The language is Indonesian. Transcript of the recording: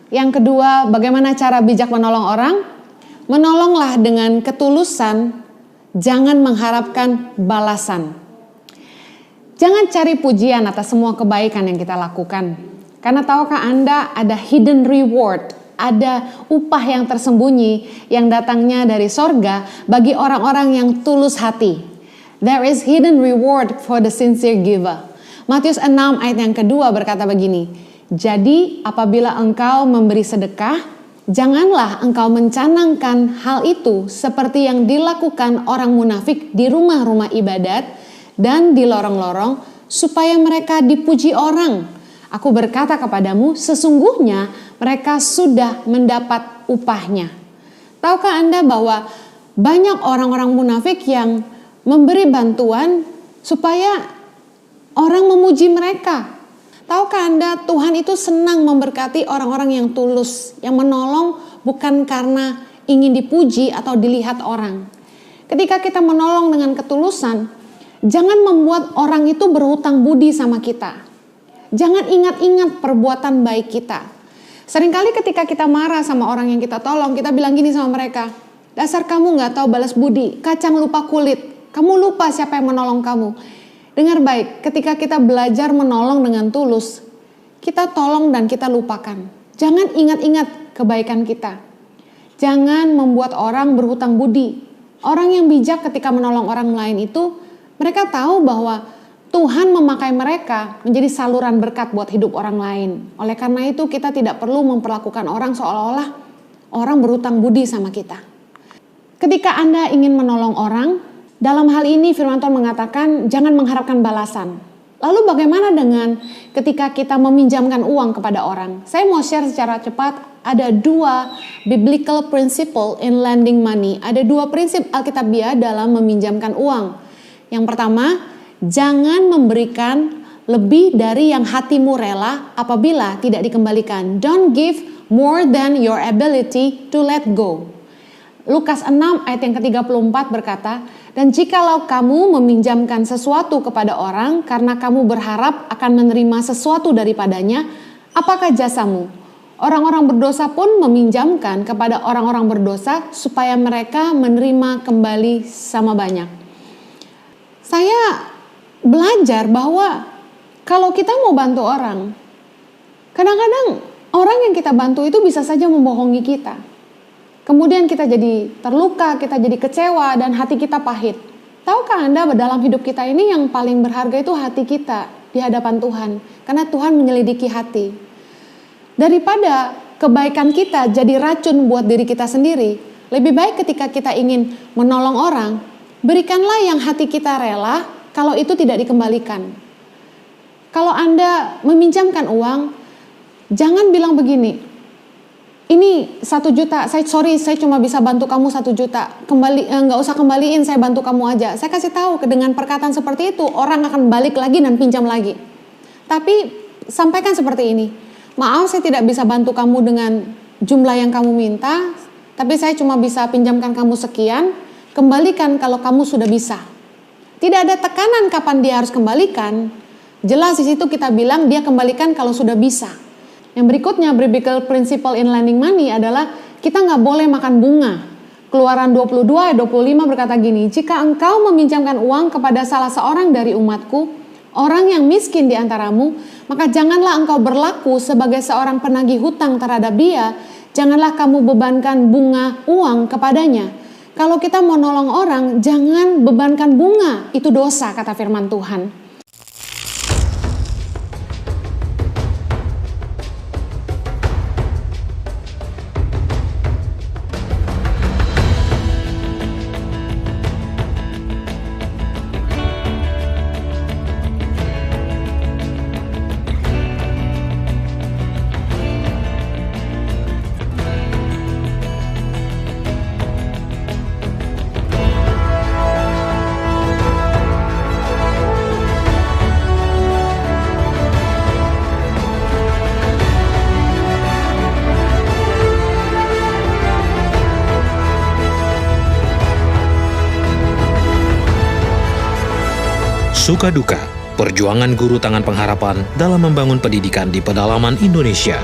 Yang kedua, bagaimana cara bijak menolong orang? Menolonglah dengan ketulusan, jangan mengharapkan balasan. Jangan cari pujian atas semua kebaikan yang kita lakukan. Karena tahukah Anda ada hidden reward, ada upah yang tersembunyi yang datangnya dari sorga bagi orang-orang yang tulus hati. There is hidden reward for the sincere giver. Matius 6 ayat yang kedua berkata begini, jadi apabila engkau memberi sedekah, janganlah engkau mencanangkan hal itu seperti yang dilakukan orang munafik di rumah-rumah ibadat dan di lorong-lorong supaya mereka dipuji orang. Aku berkata kepadamu, sesungguhnya mereka sudah mendapat upahnya. Tahukah Anda bahwa banyak orang-orang munafik yang memberi bantuan supaya orang memuji mereka? Tahukah Anda, Tuhan itu senang memberkati orang-orang yang tulus, yang menolong bukan karena ingin dipuji atau dilihat orang. Ketika kita menolong dengan ketulusan, jangan membuat orang itu berhutang budi sama kita. Jangan ingat-ingat perbuatan baik kita. Seringkali ketika kita marah sama orang yang kita tolong, kita bilang gini sama mereka, dasar kamu gak tahu balas budi, kacang lupa kulit, kamu lupa siapa yang menolong kamu. Dengar baik, ketika kita belajar menolong dengan tulus, kita tolong dan kita lupakan. Jangan ingat-ingat kebaikan kita. Jangan membuat orang berhutang budi. Orang yang bijak ketika menolong orang lain itu, mereka tahu bahwa Tuhan memakai mereka menjadi saluran berkat buat hidup orang lain. Oleh karena itu kita tidak perlu memperlakukan orang seolah-olah orang berhutang budi sama kita. Ketika Anda ingin menolong orang, dalam hal ini firman Tuhan mengatakan jangan mengharapkan balasan. Lalu bagaimana dengan ketika kita meminjamkan uang kepada orang? Saya mau share secara cepat, ada 2 biblical principle in lending money. Ada 2 prinsip Alkitabiah dalam meminjamkan uang. Yang pertama, jangan memberikan lebih dari yang hatimu rela apabila tidak dikembalikan. Don't give more than your ability to let go. Lukas 6 ayat yang ke-34 berkata, dan jikalau kamu meminjamkan sesuatu kepada orang karena kamu berharap akan menerima sesuatu daripadanya, apakah jasamu? Orang-orang berdosa pun meminjamkan kepada orang-orang berdosa supaya mereka menerima kembali sama banyak. Saya belajar bahwa kalau kita mau bantu orang, kadang-kadang orang yang kita bantu itu bisa saja membohongi kita. Kemudian kita jadi terluka, kita jadi kecewa dan hati kita pahit. Tahukah Anda dalam hidup kita ini yang paling berharga itu hati kita di hadapan Tuhan. Karena Tuhan menyelidiki hati. Daripada kebaikan kita jadi racun buat diri kita sendiri, lebih baik ketika kita ingin menolong orang, berikanlah yang hati kita rela kalau itu tidak dikembalikan. Kalau Anda meminjamkan uang, jangan bilang begini, ini 1 juta, saya cuma bisa bantu kamu 1 juta. Nggak usah kembaliin, saya bantu kamu aja. Saya kasih tahu dengan perkataan seperti itu, orang akan balik lagi dan pinjam lagi. Tapi sampaikan seperti ini, maaf saya tidak bisa bantu kamu dengan jumlah yang kamu minta, tapi saya cuma bisa pinjamkan kamu sekian, kembalikan kalau kamu sudah bisa. Tidak ada tekanan kapan dia harus kembalikan. Jelas di situ kita bilang dia kembalikan kalau sudah bisa. Yang berikutnya, biblical principle in lending money adalah kita nggak boleh makan bunga. Keluaran 22 ayat 25 berkata gini, jika engkau meminjamkan uang kepada salah seorang dari umatku, orang yang miskin di antaramu, maka janganlah engkau berlaku sebagai seorang penagih hutang terhadap dia, janganlah kamu bebankan bunga uang kepadanya. Kalau kita mau nolong orang, jangan bebankan bunga, itu dosa kata firman Tuhan. Suka duka, perjuangan guru tangan pengharapan dalam membangun pendidikan di pedalaman Indonesia.